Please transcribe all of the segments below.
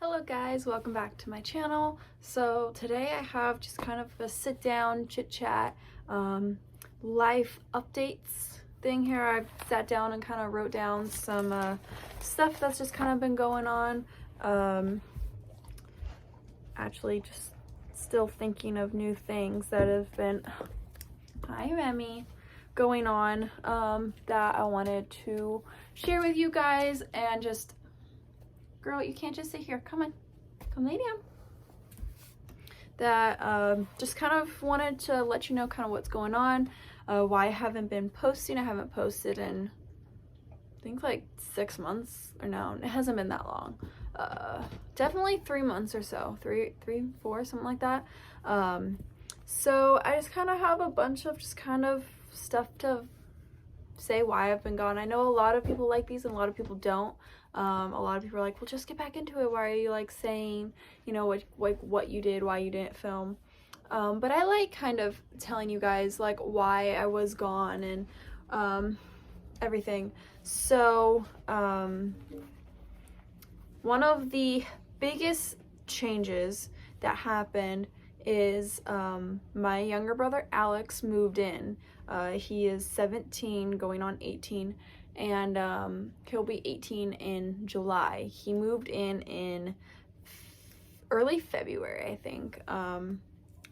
Hello guys, welcome back to my channel. So today I have just kind of a sit down chit chat life updates thing here. I've sat down and kind of wrote down some stuff that's just kind of been going on. Actually just still thinking of new things that have been, hi Remy, going on that I wanted to share with you guys. And just, girl, you can't just sit here, come on, come lay down. That just kind of wanted to let you know kind of what's going on, why I haven't been posting. I haven't posted in I think like 6 months, or no, it hasn't been that long. Definitely 3 months or so, three, 4, something like that. So I just kind of have a bunch of just kind of stuff to say why I've been gone. I know a lot of people like these and a lot of people don't. A lot of people are like, well, just get back into it. Why are you like saying, you know, what you did, why you didn't film? But I like kind of telling you guys like why I was gone and everything. So one of the biggest changes that happened is my younger brother Alex moved in. He is 17 going on 18, and he'll be 18 in July. He moved in early February, I think.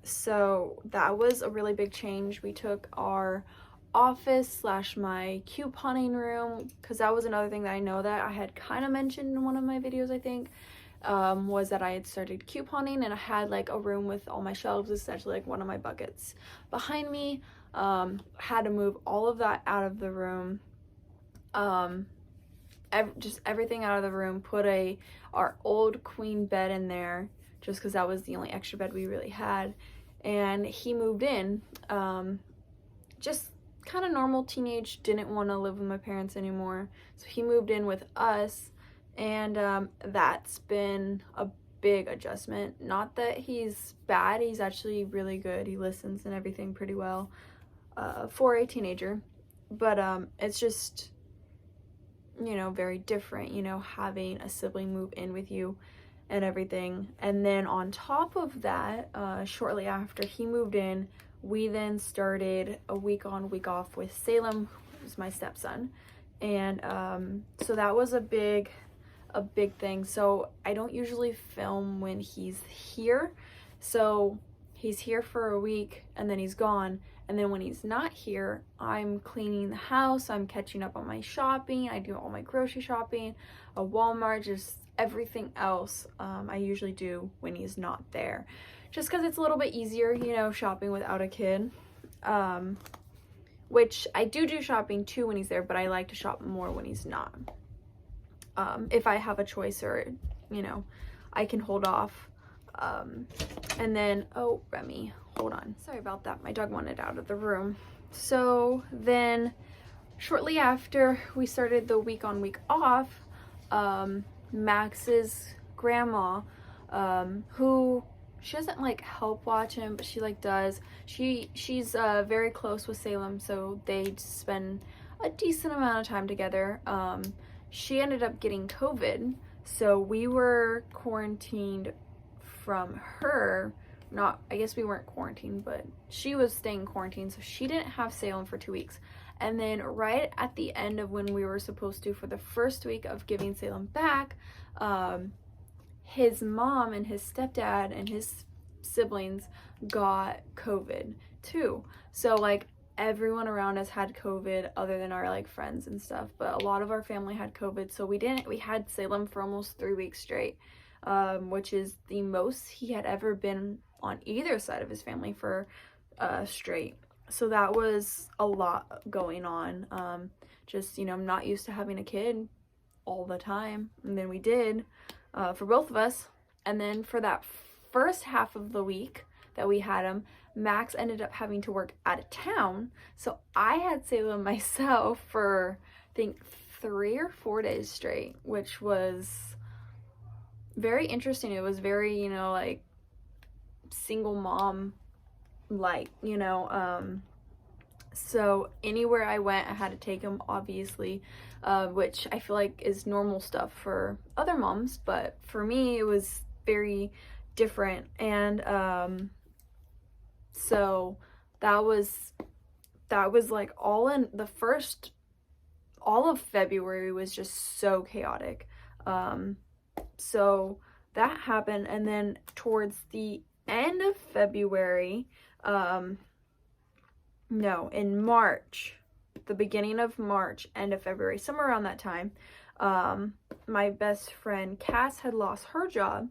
So that was a really big change. We took our office slash my couponing room, because that was another thing that I know that I had kind of mentioned in one of my videos, I think, was that I had started couponing, and I had like a room with all my shelves, essentially like one of my buckets behind me. Had to move all of that out of the room, just everything out of the room, put our old queen bed in there just because that was the only extra bed we really had. And he moved in, just kind of normal teenage, didn't want to live with my parents anymore, so he moved in with us. And that's been a big adjustment. Not that he's bad, he's actually really good, he listens and everything pretty well for a teenager, but it's just, you know, very different, you know, having a sibling move in with you and everything. And then on top of that, shortly after he moved in, we then started a week on, week off with Salem, who's my stepson. And so that was a big thing. So I don't usually film when he's here. So he's here for a week and then he's gone. And then when he's not here, I'm cleaning the house, I'm catching up on my shopping, I do all my grocery shopping, a Walmart, just everything else I usually do when he's not there. Just because it's a little bit easier, you know, shopping without a kid. Which I do shopping too when he's there, but I like to shop more when he's not. If I have a choice, or, you know, I can hold off. And then, oh, Remy, hold on. Sorry about that. My dog wanted out of the room. So then shortly after we started the week on, week off, Max's grandma, who, she doesn't like help watch him, but she like does. She's very close with Salem, so they spend a decent amount of time together. She ended up getting COVID, so we were quarantined from her. Not, I guess we weren't quarantined, but she was staying quarantined, so she didn't have Salem for 2 weeks. And then right at the end of when we were supposed to, for the first week of giving Salem back, his mom and his stepdad and his siblings got COVID too. So like everyone around us had COVID other than our like friends and stuff, but a lot of our family had COVID, so we had Salem for almost 3 weeks straight, which is the most he had ever been on either side of his family for straight. So that was a lot going on. Just, you know, I'm not used to having a kid all the time, and then we did for both of us. And then for that first half of the week that we had him, Max ended up having to work out of town, so I had Salem myself for I think 3 or 4 days straight, which was very interesting. It was very, you know, like single mom like, you know. So anywhere I went, I had to take him, obviously. which I feel like is normal stuff for other moms, but for me it was very different. And so that was like all of February was just so chaotic. So that happened, and then towards the end of February, no, in March, the beginning of March, end of February, somewhere around that time, my best friend Cass had lost her job,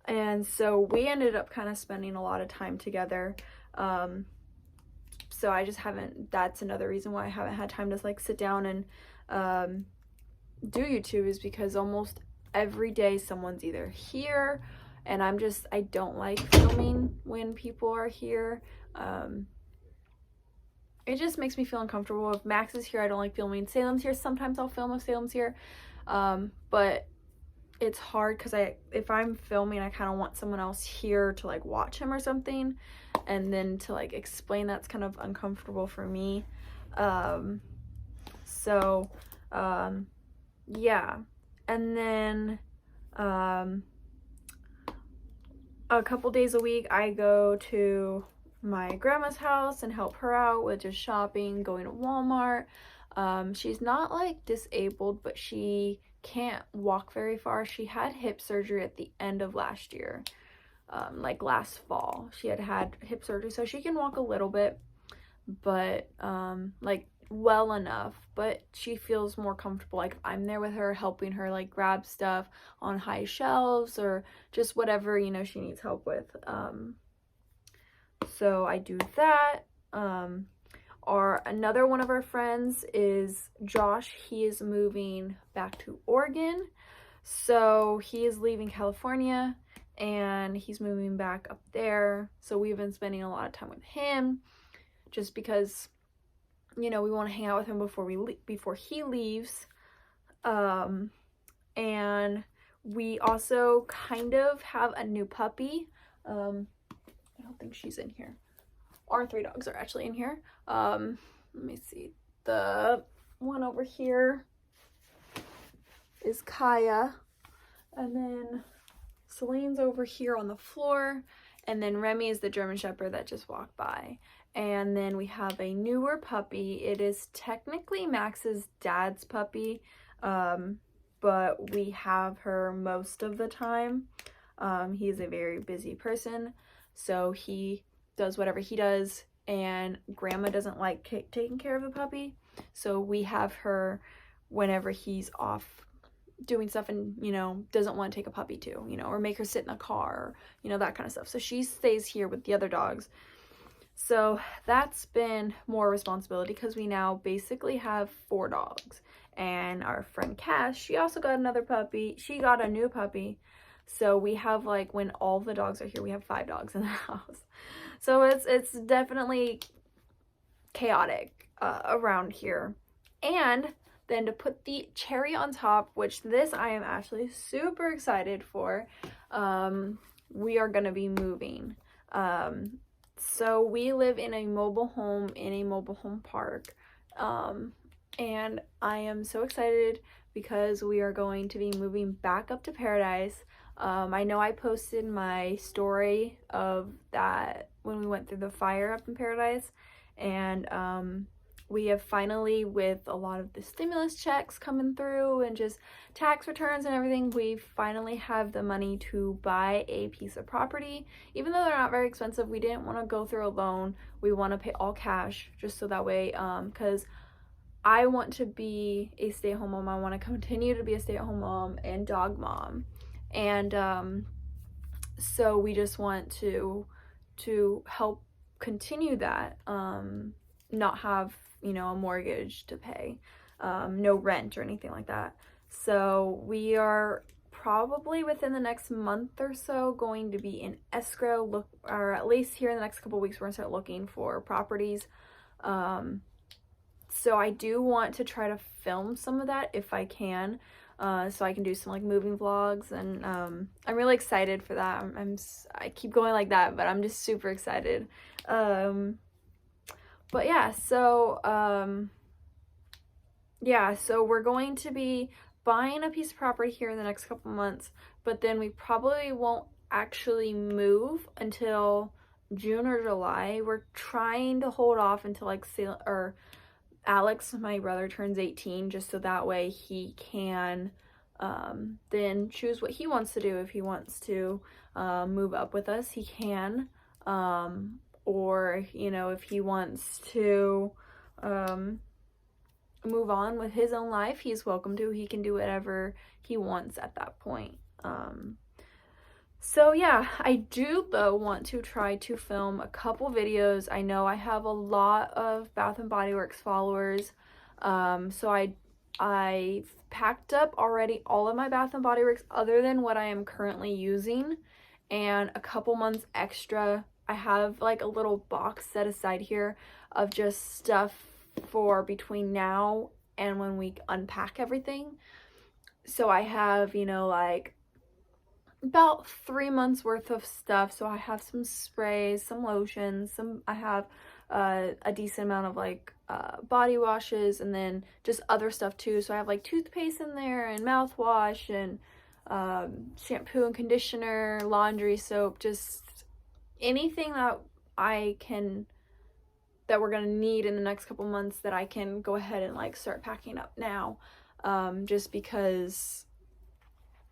and so we ended up kind of spending a lot of time together. So I just haven't, that's another reason why I haven't had time to like sit down and do YouTube, is because almost every day someone's either here, and I don't like filming when people are here. It just makes me feel uncomfortable. If Max is here, I don't like filming. Salem's here, sometimes I'll film if Salem's here. But it's hard because if I'm filming, I kind of want someone else here to like watch him or something, and then to like explain, that's kind of uncomfortable for me. Yeah. And then a couple days a week I go to my grandma's house and help her out with just shopping, going to Walmart. She's not like disabled, but she can't walk very far. She had hip surgery at the end of last year, like last fall. She had hip surgery, so she can walk a little bit, but like well enough, but she feels more comfortable like I'm there with her, helping her like grab stuff on high shelves or just whatever, you know, she needs help with. So I do that. Another one of our friends is Josh. He is moving back to Oregon, so he is leaving California and he's moving back up there. So we've been spending a lot of time with him, just because, you know, we want to hang out with him before he leaves. And we also kind of have a new puppy. I don't think she's in here. Our 3 dogs are actually in here. Let me see. The one over here is Kaya, and then Celine's over here on the floor, and then Remy is the German Shepherd that just walked by. And then we have a newer puppy. It is technically Max's dad's puppy, but we have her most of the time. He's a very busy person, so he does whatever he does, and Grandma doesn't like taking care of the puppy, so we have her whenever he's off doing stuff and, you know, doesn't want to take a puppy too, you know, or make her sit in the car, or, you know, that kind of stuff. So she stays here with the other dogs. So that's been more responsibility because we now basically have 4 dogs. And our friend Cass, she also got another puppy. She got a new puppy. So we have, like, when all the dogs are here, we have 5 dogs in the house. So it's definitely chaotic around here. And then to put the cherry on top, which this I am actually super excited for, we are going to be moving. So we live in a mobile home in a mobile home park, and I am so excited because we are going to be moving back up to Paradise. I know I posted my story of that when we went through the fire up in Paradise, and we have finally, with a lot of the stimulus checks coming through and just tax returns and everything, we finally have the money to buy a piece of property. Even though they're not very expensive, we didn't want to go through a loan. We want to pay all cash, just so that way, because I want to be a stay-at-home mom. I want to continue to be a stay-at-home mom and dog mom. And so we just want to help continue that, not have, you know, a mortgage to pay, no rent or anything like that. So we are probably within the next month or so going to be in escrow, or at least here in the next couple weeks we're gonna start looking for properties. So I do want to try to film some of that if I can, so I can do some like moving vlogs, and I'm really excited for that. I keep going like that, but I'm just super excited. But yeah, so yeah, so we're going to be buying a piece of property here in the next couple months, but then we probably won't actually move until June or July. We're trying to hold off until like Alex, my brother, turns 18, just so that way he can then choose what he wants to do. If he wants to move up with us, he can. Or, you know, if he wants to move on with his own life, he's welcome to. He can do whatever he wants at that point. So yeah, I do though want to try to film a couple videos. I know I have a lot of Bath and Body Works followers, so I've packed up already all of my Bath and Body Works other than what I am currently using, and a couple months extra. I have like a little box set aside here of just stuff for between now and when we unpack everything. So I have, you know, like about 3 months worth of stuff. So I have some sprays, some lotions, I have a decent amount of like body washes, and then just other stuff too. So I have like toothpaste in there, and mouthwash, and shampoo and conditioner, laundry soap, just anything that we're gonna need in the next couple months that I can go ahead and like start packing up now, just because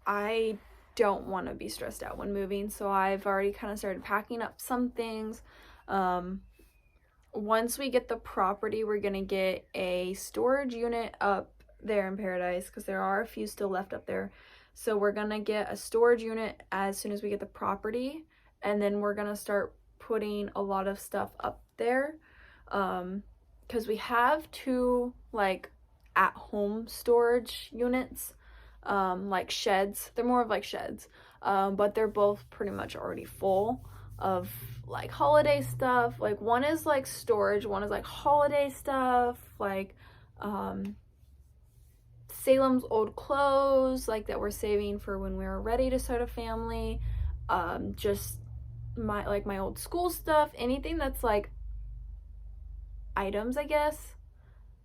I don't want to be stressed out when moving. So I've already kind of started packing up some things. Once we get the property, we're gonna get a storage unit up there in Paradise, because there are a few still left up there. So we're gonna get a storage unit as soon as we get the property, and then we're gonna start putting a lot of stuff up there, because we have 2 like at-home storage units, like sheds. They're more of like sheds, but they're both pretty much already full of like holiday stuff. Like one is like storage, one is like holiday stuff, like Salem's old clothes, like that we're saving for when we were ready to start a family, just my old school stuff, anything that's like items, I guess,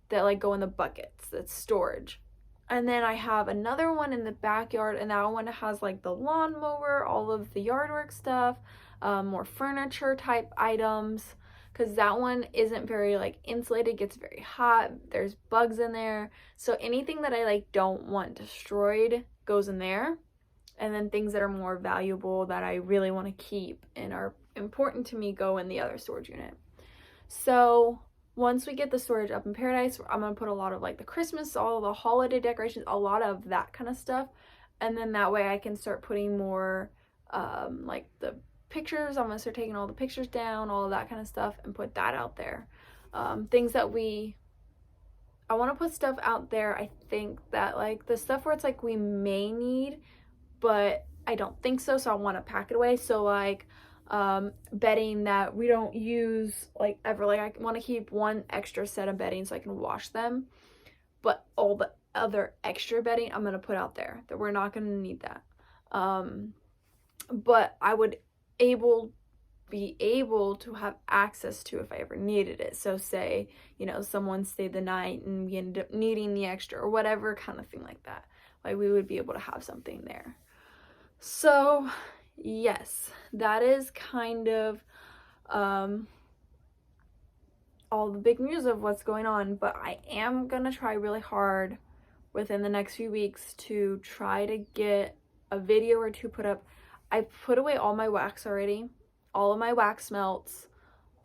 that like go in the buckets, that's storage. And then I have another one in the backyard, and that one has like the lawnmower, all of the yard work stuff, more furniture type items, because that one isn't very like insulated, gets very hot, there's bugs in there. So anything that I like don't want destroyed goes in there. And then things that are more valuable that I really want to keep and are important to me go in the other storage unit. So once we get the storage up in Paradise, I'm going to put a lot of like the Christmas, all the holiday decorations, a lot of that kind of stuff. And then that way I can start putting more like the pictures. I'm going to start taking all the pictures down, all of that kind of stuff, and put that out there. Things that I want to put stuff out there, I think, that like the stuff where it's like we may need, but I don't think so, so I want to pack it away. So like bedding that we don't use like ever, like I want to keep 1 extra set of bedding so I can wash them, but all the other extra bedding I'm going to put out there, that we're not going to need that. But I would be able to have access to if I ever needed it. So say, you know, someone stayed the night and we ended up needing the extra or whatever kind of thing like that, like we would be able to have something there. So yes, that is kind of all the big news of what's going on, but I am gonna try really hard within the next few weeks to try to get a video or 2 put up. I put away all my wax already, all of my wax melts.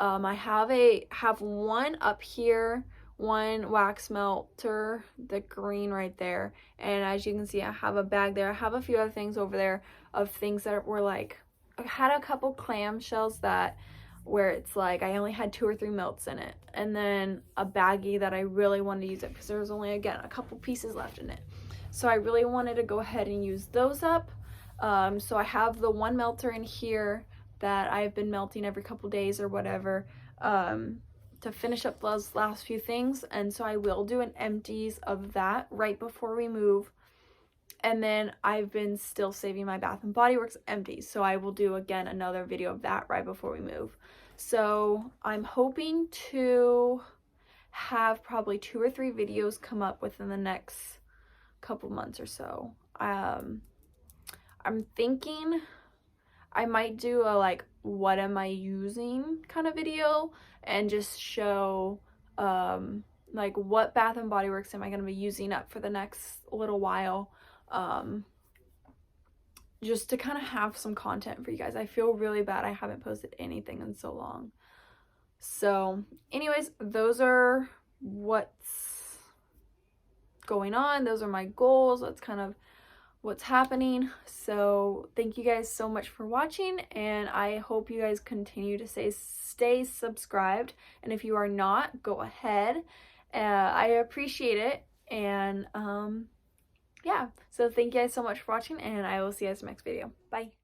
I have one up here, 1 wax melter, the green right there, and as you can see I have a bag there. I have a few other things over there of things that were like, I had a couple clamshells that where it's like I only had 2 or 3 melts in it, and then a baggie that I really wanted to use it because there was only, again, a couple pieces left in it, so I really wanted to go ahead and use those up. So I have the 1 melter in here that I've been melting every couple days or whatever, to finish up those last few things, and so I will do an empties of that right before we move. And then I've been still saving my Bath and Body Works empties, so I will do again another video of that right before we move. So I'm hoping to have probably 2 or 3 videos come up within the next couple months or so. I'm thinking I might do a like what am I using kind of video and just show like what Bath and Body Works am I going to be using up for the next little while, just to kind of have some content for you guys. I feel really bad I haven't posted anything in so long. So anyways, those are what's going on. Those are my goals. That's kind of what's happening. So thank you guys so much for watching, and I hope you guys continue to stay subscribed, and if you are not, go ahead. I appreciate it. And yeah, so thank you guys so much for watching, and I will see you guys in the next video. Bye.